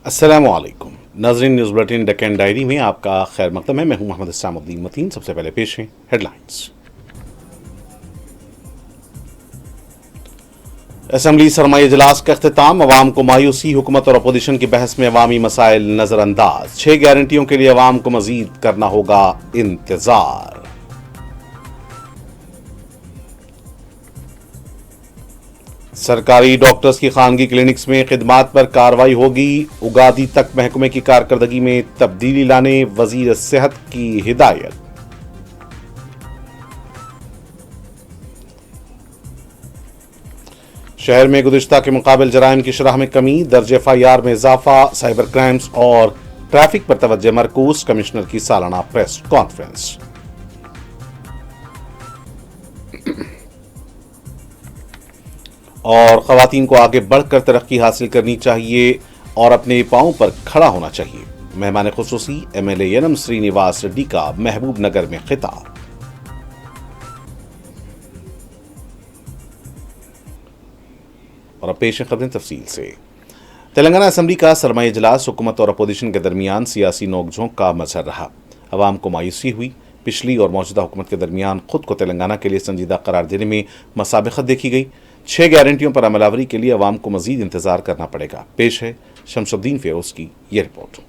अस्सलामुअलैकुम नाज़रीन, news bulletin Deccan diary में आपका खैर मकदम है। मैं हूं मोहम्मद इस्लामुद्दीन मतीन। सबसे पहले पेश हैं हेडलाइंस। असम्बली सरमाई इजलास का अख्तिताम, अवाम को मायूसी, हुकूमत और अपोजिशन की बहस में अवामी मसाइल नजरअंदाज। 6 गारंटियों के लिए अवाम को मजीद करना होगा इंतजार। सरकारी डॉक्टर्स की खानगी क्लिनिक्स में खिदमात पर कार्रवाई होगी। उगादी तक महकमे की कारकर्दगी में तब्दीली लाने वजीर सेहत की हिदायत। शहर में गुज़िश्ता के मुकाबिल जराइम की शरह में कमी, दर्ज FIR में इजाफा, साइबर क्राइम्स और ट्रैफिक पर तवज्जो मरकूज। कमिश्नर की सालाना प्रेस कॉन्फ्रेंस। और ख़वातीन को आगे बढ़कर तरक्की हासिल करनी चाहिए और अपने पांवों पर खड़ा होना चाहिए। मेहमान खुसूसी MLA यनम श्रीनिवास रेड्डी का महबूब नगर में खिताब। और अब पेश खबरें तफसील से। तेलंगाना असम्बली का सरमाई इजलास हुकूमत और अपोजिशन के दरमियान सियासी नोकझोंक का मजहर रहा। अवाम को मायूसी हुई। पिछली और मौजूदा हुकूमत के दरमियान खुद को तेलंगाना के लिए संजीदा करार देने में मसाबिकत देखी गई। 6 गारंटियों पर अमलावरी के लिए अवाम को मजीद इंतजार करना पड़ेगा। पेश है शमसुद्दीन फेरोज की ये रिपोर्ट।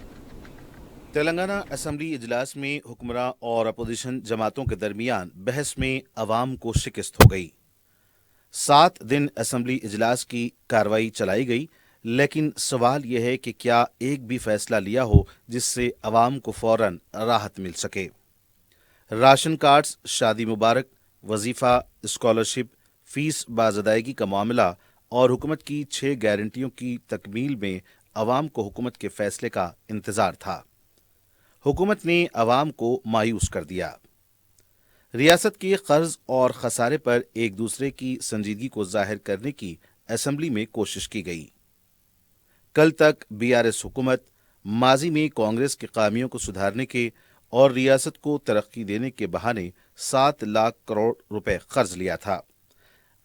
तेलंगाना असम्बली इजलास में हुक्मरान और अपोजिशन जमातों के दरमियान बहस में अवाम को शिकस्त हो गई। 7 दिन असम्बली इजलास की कार्रवाई चलाई गई, लेकिन सवाल यह है कि क्या एक भी फैसला लिया हो जिससे अवाम को फौरन राहत मिल सके। राशन कार्ड्स, शादी मुबारक, वजीफा, स्कॉलरशिप, फीस बाज़दायगी का मामला और हुकूमत की 6 गारंटियों की तकमील में अवाम को हुकूमत के फैसले का इंतजार था। हुकूमत ने अवाम को मायूस कर दिया। रियासत के कर्ज और खसारे पर एक दूसरे की संजीदगी को जाहिर करने की असम्बली में कोशिश की गई। कल तक BRS हुकूमत माजी में कांग्रेस की खामियों को सुधारने के और रियासत को तरक्की देने के बहाने 7 लाख करोड़ रुपए कर्ज लिया था।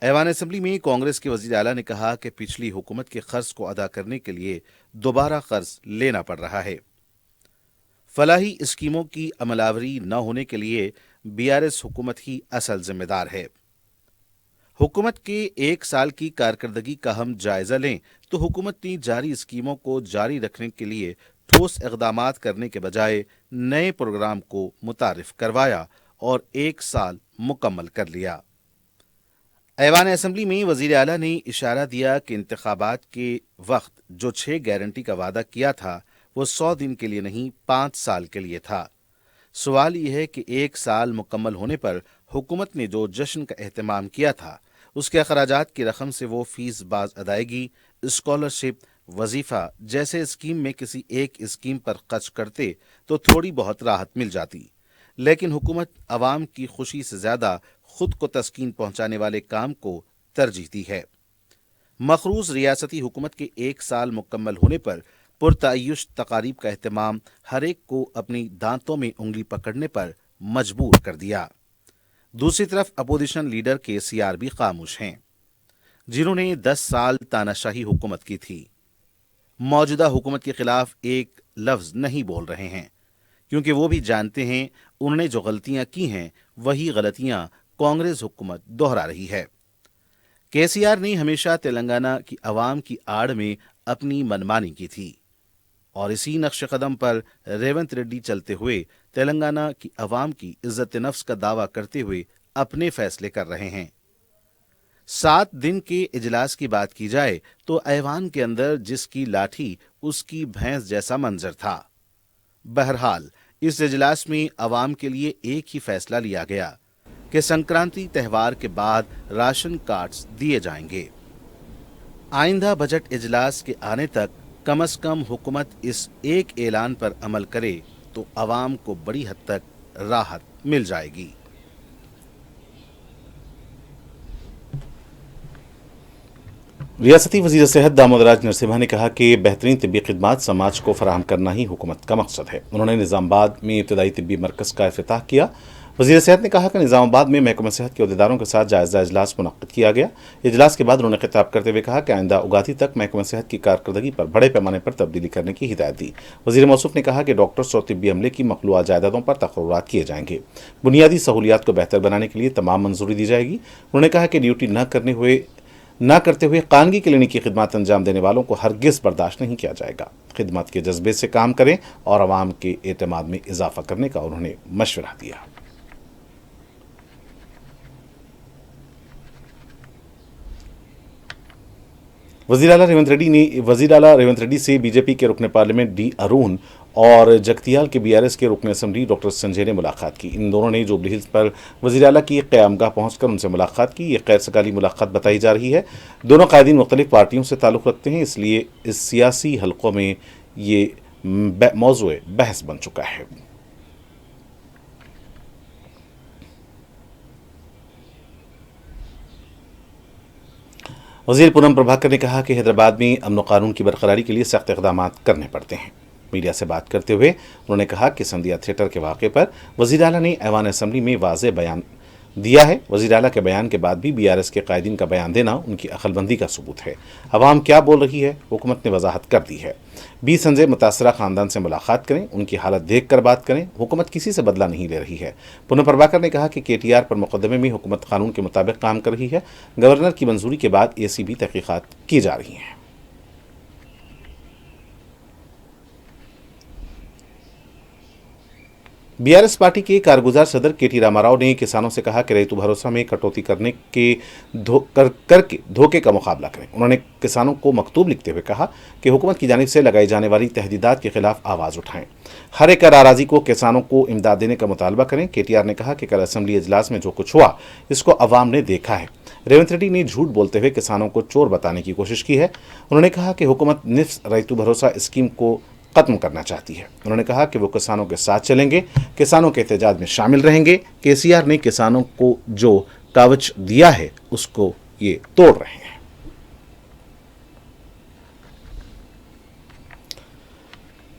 ऐवान असम्बली में कांग्रेस के वजीर आला ने कहा कि पिछली हुकूमत के कर्ज को अदा करने के लिए दोबारा कर्ज लेना पड़ रहा है। फलाही स्कीमों की अमलावरी न होने के लिए BRS हुकूमत ही असल जिम्मेदार है। हुकूमत के 1 साल की कारकर्दगी का हम जायजा लें तो हुकूमत ने जारी स्कीमों को जारी रखने के लिए ठोस इक़दामात करने के बजाय नए प्रोग्राम को मुतारिफ करवाया और 1 साल मुकम्मल कर लिया। ऐवान असम्बली में वजीर आला ने इशारा दिया कि इंतखाबात के वक्त जो 6 गारंटी का वादा किया था वो 100 दिन के लिए नहीं 5 साल के लिए था। सवाल यह है कि 1 साल मुकम्मल होने पर हुकूमत ने जो जश्न का एहतमाम किया था उसके अखराजात की रकम से वो फीस बाज अदायगी, स्कॉलरशिप, वजीफा जैसे स्कीम में किसी एक स्कीम पर खर्च करते तो थोड़ी बहुत राहत मिल जाती, लेकिन हुकूमत अवाम की खुशी से ज्यादा खुद को तस्कीन पहुंचाने वाले काम को तरजीह दी है। मखरूज रियासती हुकूमत के 1 साल मुकम्मल होने पर पुरतायुश तकारीब का एहतमाम हर एक को अपनी दांतों में उंगली पकड़ने पर मजबूर कर दिया। दूसरी तरफ अपोजिशन लीडर KCR भी खामोश हैं, जिन्होंने 10 साल तानाशाही हुकूमत की थी। मौजूदा हुकूमत के खिलाफ एक लफ्ज नहीं बोल रहे हैं, क्योंकि वो भी जानते हैं उन्होंने जो गलतियां की हैं वही गलतियां कांग्रेस हुकूमत दोहरा रही है। KCR ने हमेशा तेलंगाना की आवाम की आड़ में अपनी मनमानी की थी और इसी नक्श कदम पर रेवंत रेड्डी चलते हुए तेलंगाना की आवाम की इज्जत नफ्स का दावा करते हुए अपने फैसले कर रहे हैं। 7 दिन के इजलास की बात की जाए तो ऐवान के अंदर जिसकी लाठी उसकी भैंस जैसा मंजर था। बहरहाल इस इजलास में अवाम के लिए एक ही फैसला लिया गया कि संक्रांति त्यौहार के बाद राशन कार्ड्स दिए जाएंगे। आइंदा बजट इजलास के आने तक कम से कम हुकूमत इस एक ऐलान पर अमल करे तो अवाम को बड़ी हद तक राहत मिल जाएगी। रियासती वजीर सेहत दामोदर राज नरसिम्हा ने कहा कि बेहतरीन तिब्बी खिदमात समाज को फराहम करना ही हुकूमत का मकसद है। उन्होंने निजामाबाद में इब्तदाई तिब्बी मरकज़ का इफ्तिताह किया। वज़ीर सेहत ने कहा कि निज़ामाबाद में महकमा सेहत के अहदेदारों के साथ जायज़ा इजलास मुनक़्क़िद किया गया। इजलास के बाद उन्होंने खिताब करते हुए कहा कि आइंदा उगादी तक महकमा सेहत की कारकर्दगी पर बड़े पैमाने पर तब्दीली करने की हिदायत दी। वज़ीर मौसूफ ने कहा कि डॉक्टर्स और तिब्बी अमले की मखलूआ जायदादों पर तक़र्रुरात किए जाएंगे। बुनियादी सहूलियात को बेहतर बनाने के लिए तमाम मंजूरी दी जाएगी। उन्होंने कहा कि ड्यूटी न करते हुए कानगी क्लिनिक की खिदमत अंजाम देने वालों को हरगिज़ बर्दाश्त नहीं किया जाएगा। खिदमत के जज्बे से काम करें और आवाम के एतमाद में इजाफा करने का उन्होंने मशवरा दिया। वज़ीर आला रेवंत रेड्डी से बीजेपी के रुकने पार्लियामेंट डी अरुण और जगतियाल के बीआरएस के रुकन असम्बली डॉक्टर संजय ने मुलाकात की। इन दोनों ने जुबली हिल्स पर वज़ीर आला की क़यामगाह पहुंचकर उनसे मुलाकात की। ये गैर सगाली मुलाकात बताई जा रही है। दोनों कायदीन मुख्तलिफ पार्टियों से ताल्लुक़ रखते हैं, इसलिए इस सियासी हलकों में ये मौज़ूए बहस बन चुका है। वज़ीर पूनम प्रभाकर ने कहा कि हैदराबाद में अमन व कानून की बरकरारी के लिए सख्त इक़दाम करने पड़ते हैं। मीडिया से बात करते हुए उन्होंने कहा कि संध्या थिएटर के वाक़े पर वज़ीर आला ने ऐवान असम्बली में वाज़ेह बयान दिया है। वज़ीर आला के बयान के बाद भी बीआरएस के कायदीन का बयान देना उनकी अक्लबंदी का सबूत है। अवाम क्या बोल रही है, हुकूमत ने वजाहत कर दी है। बी संजय मुतासरा ख़ानदान से मुलाकात करें, उनकी हालत देख कर बात करें। हुकूमत किसी से बदला नहीं ले रही है। पूनम प्रभाकर ने कहा कि केटीआर पर मुकदमे में हुकूमत कानून के मुताबिक काम कर रही है। गवर्नर की मंजूरी के बाद एसीबी तहकीक़ात की जा रही हैं। बीआरएस पार्टी के कारगुजार सदर केटी रामाराव ने किसानों से कहा कि रैतु भरोसा में कटौती करके धोखे का मुकाबला करें। उन्होंने किसानों को मकतूब लिखते हुए कहा कि हुकूमत की जानिब से लगाई जाने वाली तहदीदात के खिलाफ आवाज़ उठाएं। हर एक नाराज़ी को किसानों को इमदाद देने का मुतालबा करें। केटीआर ने कहा कि कल असम्बली इजलास में जो कुछ हुआ इसको अवाम ने देखा है। रेवंत रेड्डी ने झूठ बोलते हुए किसानों को चोर बताने की कोशिश की है। उन्होंने कहा कि हुकूमत निफ्स रैतु भरोसा स्कीम को खत्म करना चाहती है। उन्होंने कहा कि वो किसानों के साथ चलेंगे, किसानों के एहतजाज में शामिल रहेंगे। केसीआर ने किसानों को जो कवच दिया है उसको ये तोड़ रहे हैं।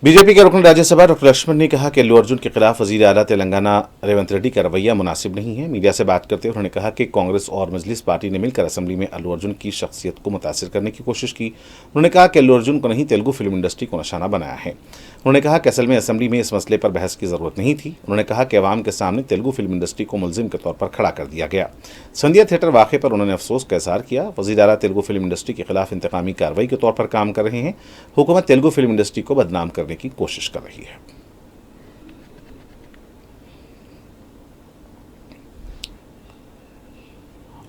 बीजेपी के रुकन राज्यसभा डॉक्टर लक्ष्मण ने कहा कि अल्लू अर्जुन के खिलाफ वज़ीर आला तेलंगाना रेवंत रेड्डी का रवैया मुनासिब नहीं है। मीडिया से बात करते हुए उन्होंने कहा कि कांग्रेस और मजलिस पार्टी ने मिलकर असम्बली में अल्लू अर्जुन की शख्सियत को मुतासिर करने की कोशिश की। उन्होंने कहा कि अल्लू अर्जुन को नहीं, तेलुगु फिल्म इंडस्ट्री को निशाना बनाया है। उन्होंने कहा कि असल में असम्बली में इस मसले पर बहस की ज़रूरत नहीं थी। उन्होंने कहा कि अवाम के सामने तेलुगु फिल्म इंडस्ट्री को मुलजिम के तौर पर खड़ा कर दिया गया। संध्या थिएटर वाक़े पर उन्होंने अफसोस का इज़हार किया। वज़ीर आला तेलुगु फिल्म इंडस्ट्री के खिलाफ इंतकामी कार्रवाई के तौर पर काम कर रहे हैं। हुकूमत तेलुगु फिल्म इंडस्ट्री को बदनाम करने की कोशिश कर रही है।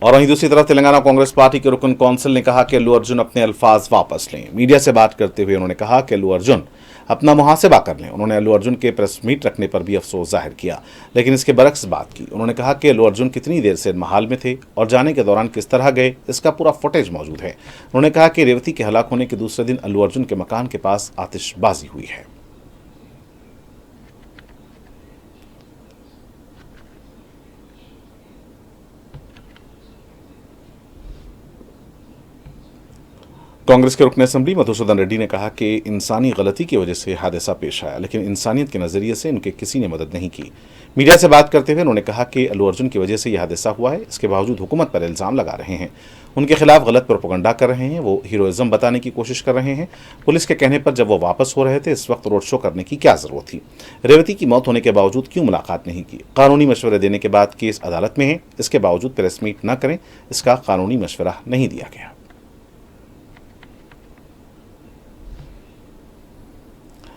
और वहीं दूसरी तरफ तेलंगाना कांग्रेस पार्टी के रुकन कौंसिल ने कहा कि अल्लू अर्जुन अपने अल्फाज वापस लें। मीडिया से बात करते हुए उन्होंने कहा कि अल्लू अर्जुन अपना मुहासिबा कर लें। उन्होंने अल्लू अर्जुन के प्रेस मीट रखने पर भी अफसोस जाहिर किया, लेकिन इसके बरक्स बात की। उन्होंने कहा कि अल्लू अर्जुन कितनी देर से महाल में थे और जाने के दौरान किस तरह गए, इसका पूरा फुटेज मौजूद है। उन्होंने कहा कि रेवती के हलाक होने के दूसरे दिन अल्लू अर्जुन के मकान के पास आतिशबाजी हुई है। कांग्रेस के रुकन असम्बली मधुसूदन रेड्डी ने कहा कि इंसानी गलती की वजह से हादसा पेश आया, लेकिन इंसानियत के नज़रिए से उनके किसी ने मदद नहीं की। मीडिया से बात करते हुए उन्होंने कहा कि अल्लू अर्जुन की वजह से यह हादसा हुआ है। इसके बावजूद हुकूमत पर इल्ज़ाम लगा रहे हैं, उनके खिलाफ गलत प्रोपेगेंडा कर रहे हैं, वो हीरोइज्म बताने की कोशिश कर रहे हैं। पुलिस के कहने पर जब वो वापस हो रहे थे इस वक्त रोड शो करने की क्या ज़रूरत थी? रेवती की मौत होने के बावजूद क्यों मुलाकात नहीं की? कानूनी मशवरे देने के बाद केस अदालत में है, इसके बावजूद प्रेस मीट न करें, इसका कानूनी मशवरा नहीं दिया गया।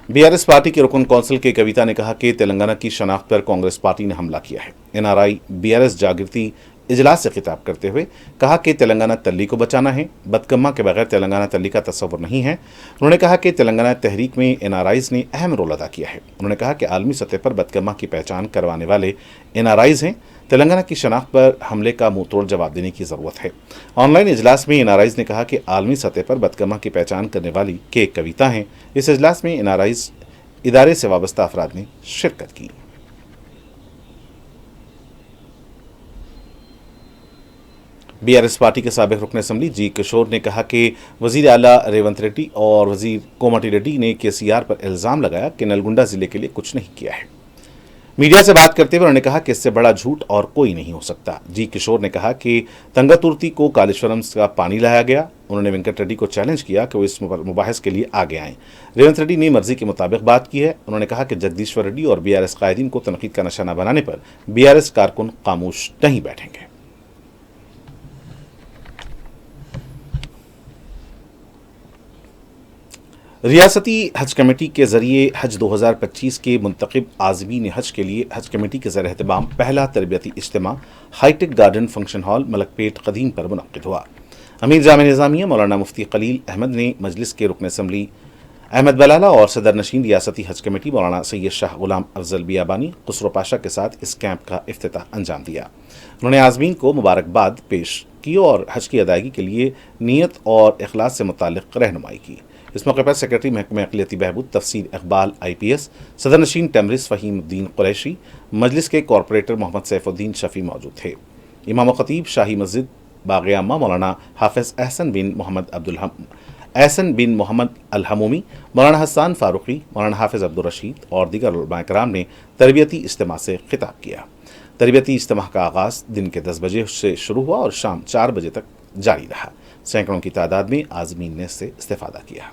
बीआरएस पार्टी के रुकन कौंसिल के कविता ने कहा कि तेलंगाना की शनाख्त पर कांग्रेस पार्टी ने हमला किया है। एनआरआई बीआरएस जागृति इजलास से खिताब करते हुए कहा कि तेलंगाना तल्ली को बचाना है, बदकम्मा के बगैर तेलंगाना तल्ली का तस्वर नहीं है। उन्होंने कहा कि तेलंगाना तहरीक में एनआरआईज़ ने अहम रोल अदा किया है। उन्होंने कहा कि आलमी सतह पर बदकम्मा की पहचान करवाने वाले एनआरआईज़ हैं। तेलंगाना की शनाख्त पर हमले का मुंह तोड़ जवाब देने की ज़रूरत है। ऑनलाइन इजलास में एनआरआईज़ ने कहा कि आलमी सतह पर बदकम्मा की पहचान करने वाली के कविता हैं। इस इजलास में एनआरआईज़ इदारे से वाबस्ता अफराद ने शिरकत की। बीआरएस पार्टी के साबिक रुकन असम्बली जी किशोर ने कहा कि वज़ीर आला रेवंत रेड्डी और वज़ीर कोमटी रेड्डी ने केसीआर पर इल्ज़ाम लगाया कि नलगुंडा ज़िले के लिए कुछ नहीं किया है। मीडिया से बात करते हुए उन्होंने कहा कि इससे बड़ा झूठ और कोई नहीं हो सकता। जी किशोर ने कहा कि तंगातुर्ती को कालेश्वरम का पानी लाया गया। उन्होंने वेंकट रेड्डी को चैलेंज किया कि वो इस मुबाहिस के लिए आगे आएं। रेवंत रेड्डी ने मर्जी के मुताबिक बात की है। उन्होंने कहा कि जगदीश्वर रेड्डी और बीआरएस कायदीन को तनकीद का निशाना बनाने पर बीआरएस कारकुन खामोश नहीं बैठेंगे। रियासती हज कमेटी के जरिए हज 2025 के मुंतखब आज़मीन हज के लिए हज कमेटी के ज़र एहतमाम पहला तरबियती इज्तिमा high tech garden function hall Malakpet कदीम पर मुनक्किद हुआ। अमीर जामे निज़ामिया मौलाना मुफ्ती खलील अहमद ने मजलिस के रुकन असम्बली अहमद बलाला और सदर नशीन रियासती हज कमेटी मौलाना सैयद शाह गुलाम अफजल बियाबानी खुसरो पाशा के साथ इस कैंप का इफ्तिताह अंजाम दिया। उन्होंने आज़मीन को मुबारकबाद पेश की और हज की अदायगी के लिए नीयत और इखलास से मुताल्लिक़ रहनुमाई की। इस मौके पर सेक्रेटरी महकमा अक़लियती बहबूद तफसीर इकबाल IPS, सदर नशीन टेमरिस फ़हीमुद्दीन कुरैशी, मजलिस के कॉरपोरेटर मोहम्मद सैफुद्दीन शफ़ी मौजूद थे। इमाम ख़तीब शाही मस्जिद बाग़ आमा मौलाना हाफ़िज़ एहसन बिन मोहम्मद अल-हमूमी, मौलाना हसन फ़ारूक़ी, मौलाना हाफ़िज़ अब्दुल रशीद और दीगर उलमा किराम ने तरबियती इज्तिमा से खिताब किया। तरबियती इज्तिमा का आगाज़ दिन के 10 बजे से शुरू हुआ और शाम 4 बजे तक जारी रहा। सैकड़ों की तादाद में आज़मीन ने इससे इस्तेफ़ादा किया।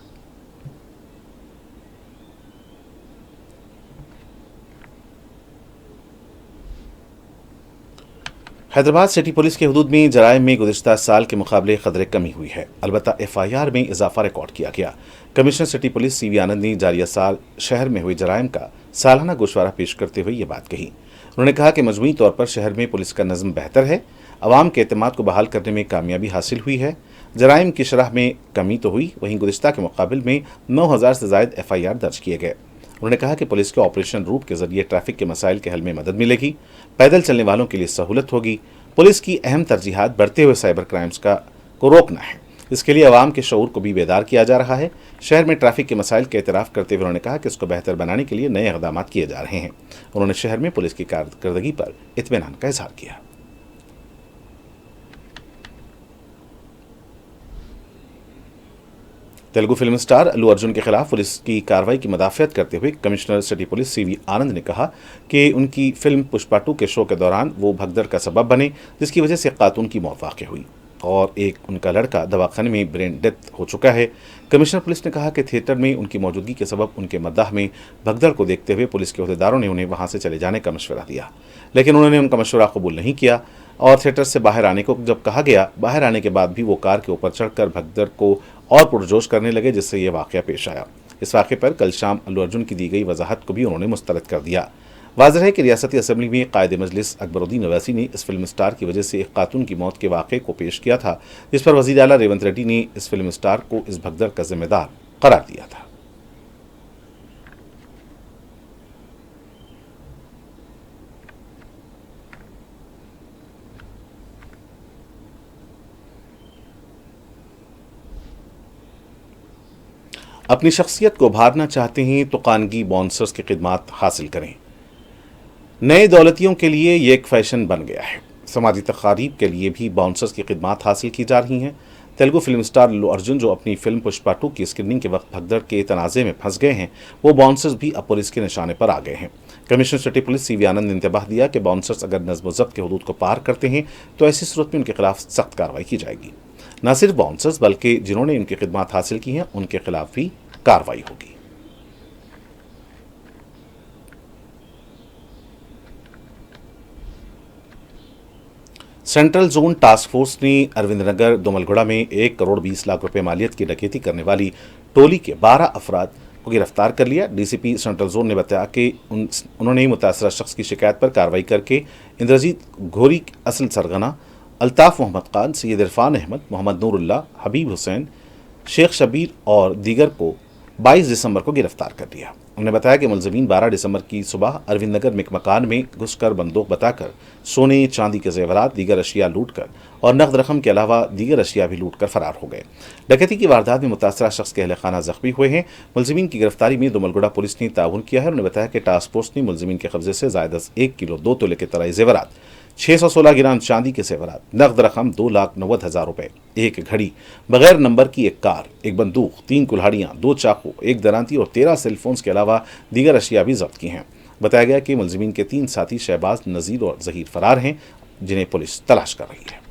हैदराबाद सिटी पुलिस के हुदूद में जराइम में गुज़िश्ता साल के मुकाबले क़दरे कमी हुई है, अलबत्ता FIR में इजाफा रिकॉर्ड किया गया। कमिश्नर सिटी पुलिस CV आनंद ने जारिया साल शहर में हुए जराइम का सालाना गोशवारा पेश करते हुए ये बात कही। उन्होंने कहा कि मजमूई तौर पर शहर में पुलिस का नज़म बेहतर है, अवाम के एतमाद को बहाल करने में कामयाबी हासिल हुई है। जराइम की शरह में कमी तो हुई, वहीं गुज़िश्ता के मुकाबले में 9000 से ज़ायद FIR दर्ज किए गए। उन्होंने कहा कि पुलिस के ऑपरेशन रूट के जरिए ट्रैफिक के मसाइल के हल में मदद मिलेगी, पैदल चलने वालों के लिए सहूलत होगी। पुलिस की अहम तरजीहात बढ़ते हुए साइबर क्राइम्स को रोकना है। इसके लिए अवाम के शऊर को भी बेदार किया जा रहा है। शहर में ट्रैफिक के मसाइल का एतराफ़ करते हुए उन्होंने कहा कि इसको बेहतर बनाने के लिए नए इक़दाम किए जा रहे हैं। उन्होंने शहर में पुलिस की कारकर्दगी पर इत्मीनान का इजहार किया। तेलुगु फिल्म स्टार अल्लू अर्जुन के खिलाफ पुलिस की कार्रवाई की मदाफ़ियत करते हुए कमिश्नर सिटी पुलिस CV आनंद ने कहा कि उनकी फिल्म पुष्पा 2 के शो के दौरान वो भगदड़ का सबब बने, जिसकी वजह से खातून की मौत वाक़ हुई और एक उनका लड़का दवाखाने में ब्रेन डेथ हो चुका है। कमिश्नर पुलिस ने कहा कि थिएटर में उनकी मौजूदगी के सबब उनके मद्दाह में भगदड़ को देखते हुए पुलिस के अहदेदारों ने उन्हें वहाँ से चले जाने का मशवरा दिया, लेकिन उन्होंने उनका मशवरा कबूल नहीं किया और थिएटर से बाहर आने को जब कहा गया, बाहर आने के बाद भी वो कार के ऊपर चढ़कर भगदड़ को और पुरजोश करने लगे, जिससे ये वाक़या पेश आया। इस वाक़े पर कल शाम अल्लू अर्जुन की दी गई वजाहत को भी उन्होंने मुस्तरद कर दिया। वाज़ेह है कि रियासती असम्बली में कायदे मजलिस अकबरुद्दीन अवैसी ने इस फिल्म स्टार की वजह से एक खातून की मौत के वाक़े को पेश किया था, जिस पर वज़ीर आला रेवंत रेड्डी ने इस फिल्म स्टार को इस भगदड़ का जिम्मेदार करार दिया था। अपनी शख्सियत को उभारना चाहते हैं तो कानगी बाउंसर्स की खिदमात हासिल करें। नए दौलतियों के लिए ये एक फैशन बन गया है। समाजी तकारीब के लिए भी बाउंसर्स की खिदमात हासिल की जा रही हैं। तेलुगु फिल्म स्टार अल्लू अर्जुन जो अपनी फिल्म पुष्पा 2 की स्क्रीनिंग के वक्त भगदड़ के तनाज़े में फंस गए हैं, वो बाउंसर्स भी अब पुलिस के निशाने पर आ गए हैं। कमिश्नर सिटी पुलिस CV आनंद ने इंतबाह दिया कि बाउंसर्स अगर नज़्म ज़ब्त के हदूद को पार करते हैं तो ऐसी सूरत में उनके खिलाफ सख्त कार्रवाई की जाएगी। न सिर्फ बाउंसर्स बल्कि जिन्होंने इनकी खिदमात हासिल की हैं उनके खिलाफ भी कार्रवाई होगी। सेंट्रल जोन टास्क फोर्स ने अरविंद नगर दोमलगुड़ा में 1 करोड़ 20 लाख रुपए मालियत की डकैती करने वाली टोली के 12 अफराद को गिरफ्तार कर लिया। DCP सेंट्रल जोन ने बताया कि उन्होंने मुतासरा शख्स की शिकायत पर कार्रवाई करके इंद्रजीत घोरी, असल सरगना, अल्ताफ मोहम्मद खान, सैयद इरफान अहमद, मोहम्मद नूरुल्लाह, हबीब हुसैन, शेख शबीर और दीगर को 22 दिसंबर को गिरफ्तार कर लिया। उन्होंने बताया कि मुलजमीन 12 दिसंबर की सुबह अरविंद नगर में एक मकान में घुसकर बंदूक बताकर सोने चांदी के जेवरात, दीगर अशिया लूट कर और नकद रकम के अलावा दीगर अशिया भी लूट कर फरार हो गए। डकैती की वारदात में मुतासरा शख्स के अहल खाना जख्मी हुए हैं। मुलजमीन की गिरफ्तारी में दोमलगुड़ा पुलिस ने ताउन किया है। उन्होंने बताया कि टास्क फोर्स ने मुलजमीन के कब्जे से ज़ायद 1 किलो 2 तोले के तराई जेवरात, 616 ग्राम चांदी के जेवरात, नकद रकम 2,90,000 रुपए, एक घड़ी, बगैर नंबर की एक कार, एक बंदूक, 3 कुल्हाड़ियाँ, 2 चाकू, एक दरांती और 13 सेलफोन्स के अलावा दीगर अशिया भी जब्त की हैं। बताया गया कि मुलजिमीन के 3 साथी शहबाज, नज़ीर और ज़हीर फरार हैं, जिन्हें पुलिस तलाश कर रही है।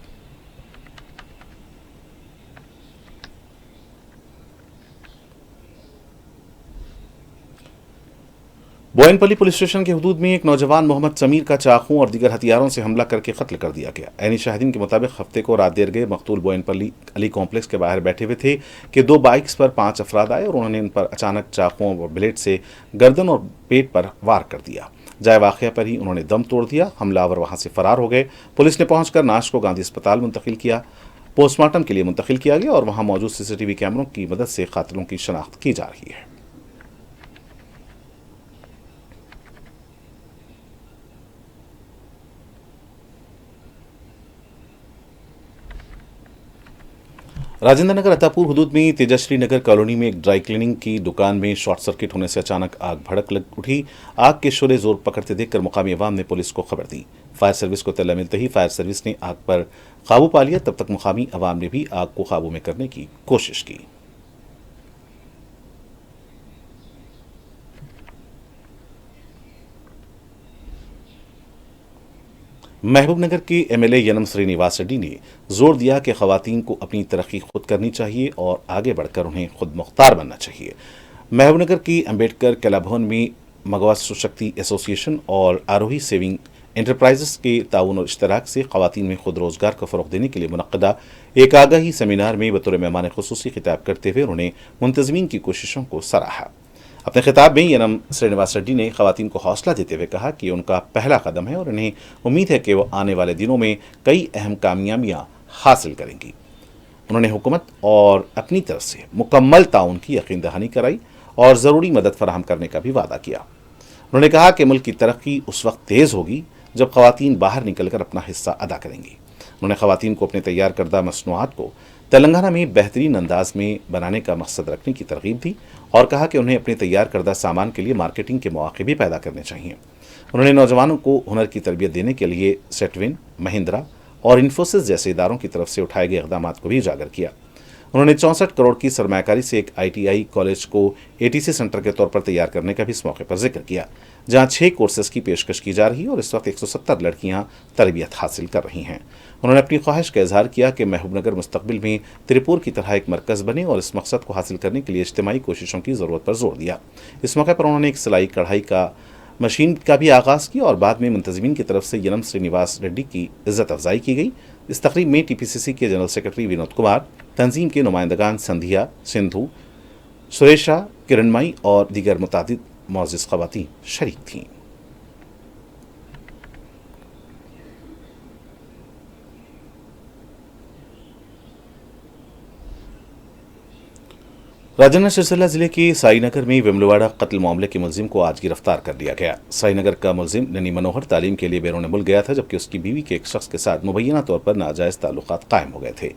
बोयनपल्ली पुलिस स्टेशन के हुदूद में एक नौजवान मोहम्मद समीर का चाकू और दीगर हथियारों से हमला करके कत्ल कर दिया गया। ऐनी शाहिदीन के मुताबिक हफ्ते को रात देर गए मकतूल बोयनपल्ली अली कॉम्प्लेक्स के बाहर बैठे हुए थे कि 2 बाइक्स पर 5 अफराद आए और उन्होंने उन पर अचानक चाकुओं और ब्लेड से गर्दन और पेट पर वार कर दिया। जाए वाक़या पर ही उन्होंने दम तोड़ दिया। हमलावर वहां से फरार हो गए। पुलिस ने पहुंचकर नाश को गांधी अस्पताल मुंतकिल किया, पोस्टमार्टम के लिए मुंतकिल किया गया और वहां मौजूद सीसीटीवी कैमरों की मदद से कातिलों की शनाख्त की जा रही है। राजेंद्र नगर अतापुर हुदूद में तेजश्री नगर कॉलोनी में एक ड्राई क्लीनिंग की दुकान में शॉर्ट सर्किट होने से अचानक आग भड़क लग उठी। आग के शोले जोर पकड़ते देखकर मुकामी अवाम ने पुलिस को खबर दी। फायर सर्विस को तल्ला मिलते ही फायर सर्विस ने आग पर काबू पा लिया। तब तक मुकामी अवाम ने भी आग को काबू में करने की कोशिश की। महबूबनगर के एमएलए यनम श्रीनिवास रेड्डी ने जोर दिया कि खवातीन को अपनी तरक्की खुद करनी चाहिए और आगे बढ़कर उन्हें खुद मुख्तार बनना चाहिए। महबूबनगर की अम्बेडकर कला भवन में मगवा शक्ति एसोसिएशन और आरोही सेविंग एंटरप्राइजेस के ताउन और इश्तराक से खवातीन में खुद रोजगार को फ़रोग़ देने के लिए मुनक़दा एक आगाही सेमिनार में बतौर मेहमान ख़ुसूसी खिताब करते हुए उन्होंने मुंतज़मीन की कोशिशों को सराहा। अपने खिताब में यनम श्रीनिवास रेड्डी ने खवातीन को हौसला देते हुए कहा कि उनका पहला कदम है और उन्हें उम्मीद है कि वो आने वाले दिनों में कई अहम कामयाबियां हासिल करेंगी। उन्होंने हुकूमत और अपनी तरफ से मुकम्मल ताउन की यकीन दहानी कराई और ज़रूरी मदद फराहम करने का भी वादा किया। उन्होंने कहा कि मुल्क की तरक्की उस वक्त तेज़ होगी जब खवातीन बाहर निकलकर अपना हिस्सा अदा करेंगी। उन्होंने खवातीन को अपने तैयार करदा मसनूआत को तेलंगाना में बेहतरीन अंदाज में बनाने का मकसद रखने की तरगीब दी और कहा कि उन्हें अपने तैयार करदा सामान के लिए मार्केटिंग के मौके भी पैदा करने चाहिए। उन्होंने नौजवानों को हुनर की तरबियत देने के लिए सेटविन, महिंद्रा और इन्फोसिस जैसे इदारों की तरफ से उठाए गए इक़दामात को भी उजागर किया। उन्होंने 64 करोड़ की सरमायाकारी से एक ITI कॉलेज को ATC सेंटर के तौर पर तैयार करने का भी इस मौके पर जिक्र किया, जहां 6 कोर्सेज की पेशकश की जा रही है और इस वक्त 170 लड़कियां तरबियत हासिल कर रही हैं। उन्होंने अपनी ख्वाहिश का इजहार किया कि महबूबनगर मुस्तकबिल में त्रिपुर की तरह एक मरकज़ बने और इस मकसद को हासिल करने के लिए इज्तिमाई कोशिशों की ज़रूरत पर जोर दिया। इस मौके पर उन्होंने एक सिलाई कढ़ाई का मशीन का भी आगाज़ किया और बाद में मुंतज़मीन की तरफ से यनम श्रीनिवास रेड्डी की इज़्ज़त अफजाई की गई। इस तकरीब में TPCC के जनरल सेक्रेटरी विनोद कुमार, तंजीम के नुमाइंदगान संधिया, सिंधु, सुरेशा, किरणमयी और दीगर मुतादिद मौजूद ख़वातीन शरीक थीं। राजन्ना सिरसिला जिले के साईनगर में विमलवाड़ा कत्ल मामले के मुलजिम को आज गिरफ्तार कर लिया गया। साईनगर का मुलजिम ननी मनोहर तालीम के लिए बैरून मुल्क गया था, जबकि उसकी बीवी के एक शख्स के साथ मुबैना तौर पर नाजायज़ ताल्लुकात कायम हो गए थे।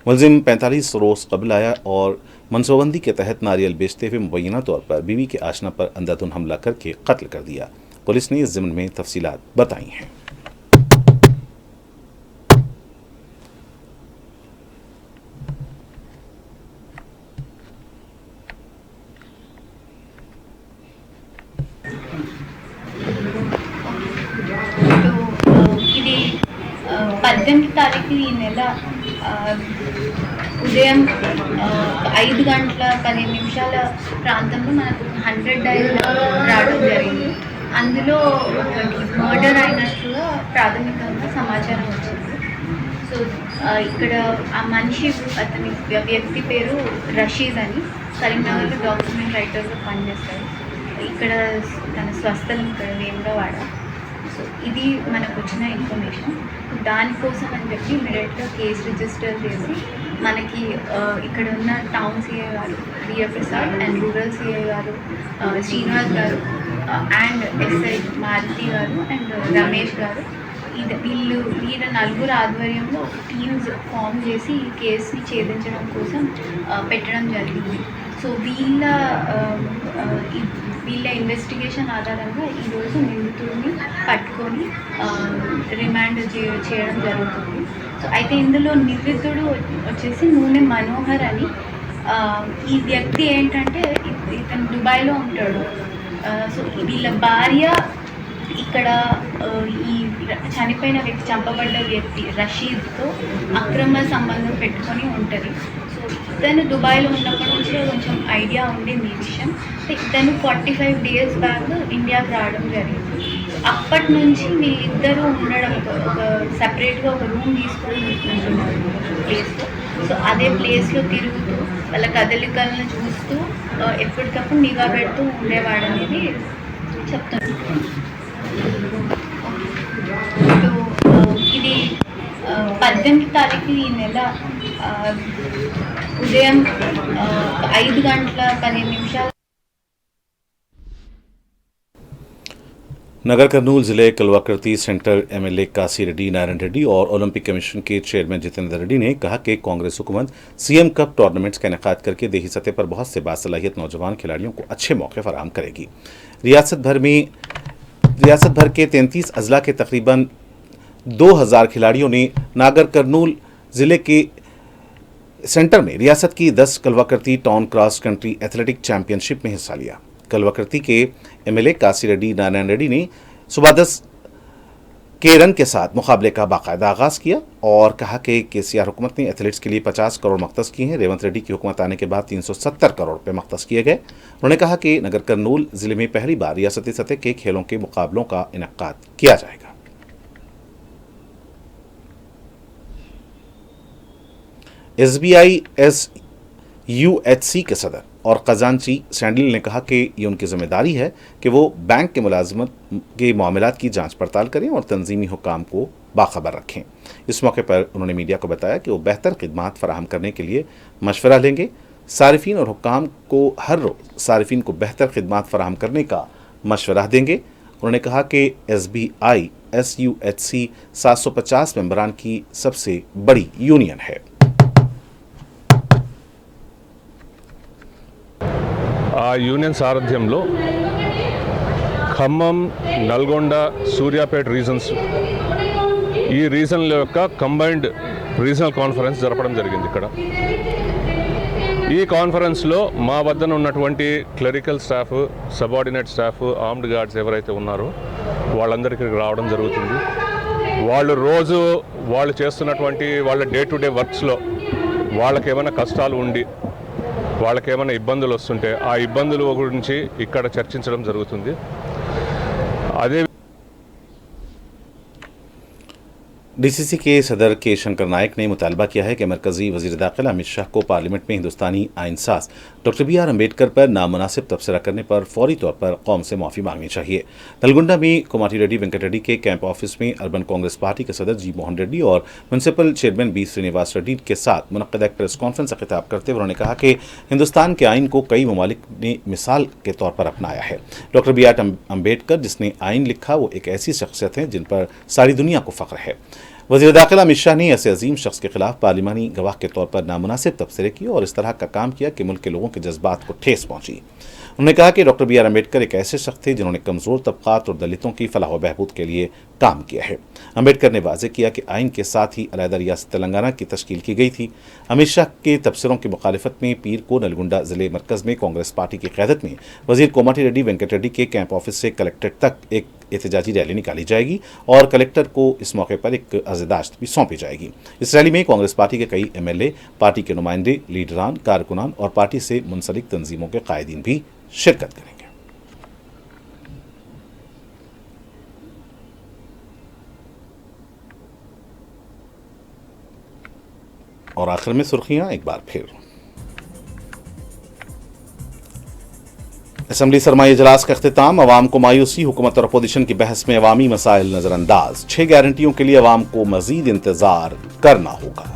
मुलजिम 45 रोज़ कबल आया और मनसूबबंदी के तहत नारियल बेचते हुए मुबैना तौर पर बीवी के आशना पर अंधाधुन हमला करके कत्ल कर दिया। पुलिस ने इस ज़िम्न में तफसीलात बताई हैं। ఇది 18 తారీఖు ఈ నెల ఉదయం 5 గంటల 15 నిమిషాల ప్రాంతంలో మనకు 100 డైల్ రావడం జరిగింది. అందులో మర్డర్ అయినట్లుగా ప్రాథమికంగా సమాచారం వచ్చింది. సో ఇక్కడ ఆ మనిషి అతని వ్యక్తి పేరు రషీద్ అని కరీంనగర్లో డాక్యుమెంట్ రైటర్గా పనిచేస్తాడు. ఇక్కడ తన స్వస్థలం ఇక్కడ వేములవాడ. సో ఇది మనకు వచ్చిన ఇన్ఫర్మేషన్. దానికోసం అని చెప్పి ఇమీడియట్గా కేసు రిజిస్టర్ చేసి మనకి ఇక్కడ ఉన్న టౌన్ సిఐ గారు వీరప్రసాద్ అండ్ రూరల్ సిఐ గారు శ్రీనివాస్ గారు అండ్ SI మారుతి గారు అండ్ రమేష్ గారు వీళ్ళ నలుగురు ఆధ్వర్యంలో టీమ్స్ ఫామ్ చేసి ఈ కేసుని ఛేదించడం కోసం పెట్టడం జరిగింది. సో వీళ్ళ ఇన్వెస్టిగేషన్ ఆధారంగా ఈరోజు నిందితుడిని పట్టుకొని రిమాండ్ చేయడం జరుగుతుంది. సో అయితే ఇందులో నిందితుడు వచ్చేసి నూనె మనోహర్ అని. ఈ వ్యక్తి ఏంటంటే ఇతను దుబాయ్లో ఉంటాడు. సో వీళ్ళ భార్య ఇక్కడ ఈ చనిపోయిన వ్యక్తి, చంపబడ్డ వ్యక్తి రషీద్తో అక్రమ సంబంధం పెట్టుకొని ఉంటుంది. సో ఇతను దుబాయ్లో ఉన్నప్పటి నుంచి కొంచెం ఐడియా ఉండింది ఈ విషయం. ఇతను 45 days బ్యాక్ ఇండియాకి రావడం జరిగింది. అప్పటి నుంచి వీళ్ళిద్దరూ ఉండడం, ఒక సపరేట్గా ఒక రూమ్ తీసుకొని ఉంటున్నారు ప్లేస్లో. సో అదే ప్లేస్లో తిరుగుతూ వాళ్ళ కదలికలను చూస్తూ ఎప్పటికప్పుడు నిఘా పెడుతూ ఉండేవాడు అనేది చెప్తాను. ఇది 18 తారీఖు ఈ నెల ఉదయం 5:15 नगर कर्नूल जिले कलवाकृति सेंटर एमएलए काशी रेड्डी, नारायण रेड्डी और ओलंपिक कमीशन के चेयरमैन जितेंद्र रेड्डी ने कहा कि कांग्रेस हुकूमत सीएम कप टूर्नामेंट्स का इनेकाद करके देही सतह पर बहुत से बासलाहियत नौजवान खिलाड़ियों को अच्छे मौके फराहम करेगी। रियासत भर के 33 अजला के तकरीबन 2000 खिलाड़ियों ने नागर कर्नूल जिले के सेंटर में रियासत की 10 Kalwakurthy town cross country athletic championship में हिस्सा लिया। कलवाकृति के एमएलए काशी रेड्डी, नारायण रेड्डी ने सुबह 10 के रन के साथ मुकाबले का बाकायदा आगाज किया और कहा कि केसीआर हुकूमत ने एथलीट्स के लिए 50 करोड़ मख्तस किए हैं। रेवंत रेड्डी की हुकूमत आने के बाद 370 करोड़ रुपये मख्तस किए गए। उन्होंने कहा कि नगर कर्नूल जिले में पहली बार रियासती सतह के खेलों के मुकाबलों का इनेकाद किया जाएगा। SBI SUHC के सदर और खजांची सैंडल ने कहा कि ये उनकी जिम्मेदारी है कि वो बैंक के मुलाजमत के मामलात की जांच पड़ताल करें और तंजीमी हुकाम को बाखबर रखें। इस मौके पर उन्होंने मीडिया को बताया कि वो बेहतर खिदमात फराहम करने के लिए मशवरा लेंगे। सारिफीन और हुकाम को हर रोज़ सारिफीन को बेहतर खिदमात फराहम करने का मशवरा देंगे। उन्होंने कहा कि SBI SUHC 750 मेंबरान की सबसे बड़ी यूनियन है। ఆ యూనియన్ సారథ్యంలో ఖమ్మం, నల్గొండ, సూర్యాపేట రీజన్స్, ఈ రీజన్ల యొక్క కంబైన్డ్ రీజనల్ కాన్ఫరెన్స్ జరపడం జరిగింది. ఇక్కడ ఈ కాన్ఫరెన్స్లో మా వద్దన ఉన్నటువంటి clerical staff, subordinate staff, armed guards ఎవరైతే ఉన్నారో వాళ్ళందరికీ రావడం జరుగుతుంది. వాళ్ళు చేస్తున్నటువంటి వాళ్ళ డే టు డే వర్క్స్లో వాళ్ళకి ఏమైనా కష్టాలు ఉండి వాళ్ళకి ఏమైనా ఇబ్బందులు వస్తుంటే ఆ ఇబ్బందుల గురించి ఇక్కడ చర్చించడం జరుగుతుంది. అదే डीसीसी के सदर के शंकर नायक ने मुतालबा किया है कि मरकजी वजीर दाखिला अमित शाह को पार्लियामेंट में हिंदुस्तानी आइनसाज डॉक्टर BR अम्बेडकर पर नामुनासिब तबसरा करने पर फौरी तौर पर कौम से माफ़ी मांगनी चाहिए। नलगुंडा में कोमाटी रेड्डी वेंकट रेड्डी के कैंप ऑफिस में अर्बन कांग्रेस पार्टी के सदर जी मोहन रेड्डी और municipal chairman B Srinivas Reddy के साथ मुनक्किदा एक प्रेस कॉन्फ्रेंस से खिताब करते हुए उन्होंने कहा कि हिंदुस्तान के आइन को कई ममालिक ने मिसाल के तौर पर अपनाया है। डॉक्टर BR अम्बेडकर जिसने आइन लिखा वो एक ऐसी शख्सियत है जिन पर सारी दुनिया को फ़ख्र है। वज़ीर दाखिला अमित शाह ने ऐसे अजीम शख्स के खिलाफ पार्लिमानी गवाह के तौर पर नामुनासिब तबसरे किए और इस तरह का काम किया कि मुल्क के लोगों के जज्बात को ठेस पहुंची। उन्होंने कहा कि डॉक्टर BR अम्बेडकर एक ऐसे शख्स थे जिन्होंने कमज़ोर तबक़ात और दलितों की फलाह व बहबूद के लिए काम किया है। अम्बेडकर ने वाज़ेह किया कि आइन के साथ ही अलहदा रियासत तेलंगाना की तश्कील की गई थी। अमित शाह के तबसरों की मुखालिफत में पीर को नलगुंडा ज़िले मरकज़ में कांग्रेस पार्टी की क़यादत में वज़ीर कोमाटी रेड्डी वेंकट रेड्डी के कैंप ऑफिस से कलेक्ट्रेट तक एक एहतजाजी रैली निकाली जाएगी और कलेक्टर को इस मौके पर एक अर्ज़दाश्त भी सौंपी जाएगी। इस रैली में कांग्रेस पार्टी के कई MLA, पार्टी के नुमाइंदे, लीडरान, कारकुनान और पार्टी से मुंसलिक तंजीमों के कायदीन भी शिरकत करेंगे। और आखिर में सुर्खियां एक बार फिर। असम्बली सरमाई इजलास का अख्तिताम, अवाम को मायूसी, हुकूमत और अपोजिशन की बहस में अवामी मसाइल नजरअंदाज। 6 गारंटियों के लिए अवाम को मजीद इंतजार करना होगा।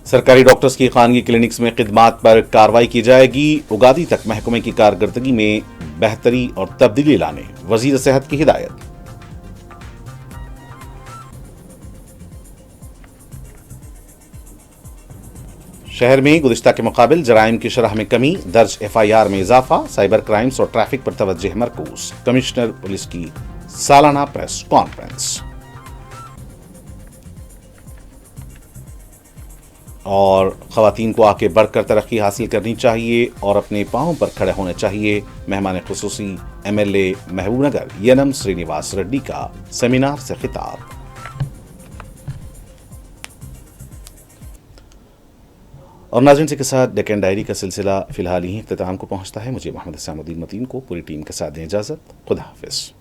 सरकारी डॉक्टर्स की खानगी क्लिनिक्स में खिदमात पर कार्रवाई की जाएगी। उगादी तक महकमे की कारकर्दगी में बेहतरी और तब्दीली लाने वजीर सेहत की हिदायत। शहर में गुज़िश्ता के मुकाबिल जराइम की शरह में कमी, दर्ज FIR में इजाफा, साइबर क्राइम्स और ट्रैफिक पर तवज्जो मरकूज। कमिश्नर पुलिस की सालाना प्रेस कॉन्फ्रेंस। اور خواتین کو آگے بڑھ کر ترقی حاصل کرنی چاہیے اور اپنے پاؤں پر کھڑے ہونے چاہیے. مہمان خصوصی MLA محبوب نگر ینم سرینیواس ریڈی کا سیمینار سے خطاب. اور ناظرین سے کے ساتھ ڈیکن ڈائری کا سلسلہ فی الحال ہی اختتام کو پہنچتا ہے. مجھے محمد حسام الدین متین کو پوری ٹیم کے ساتھ دیں اجازت. خدا حافظ.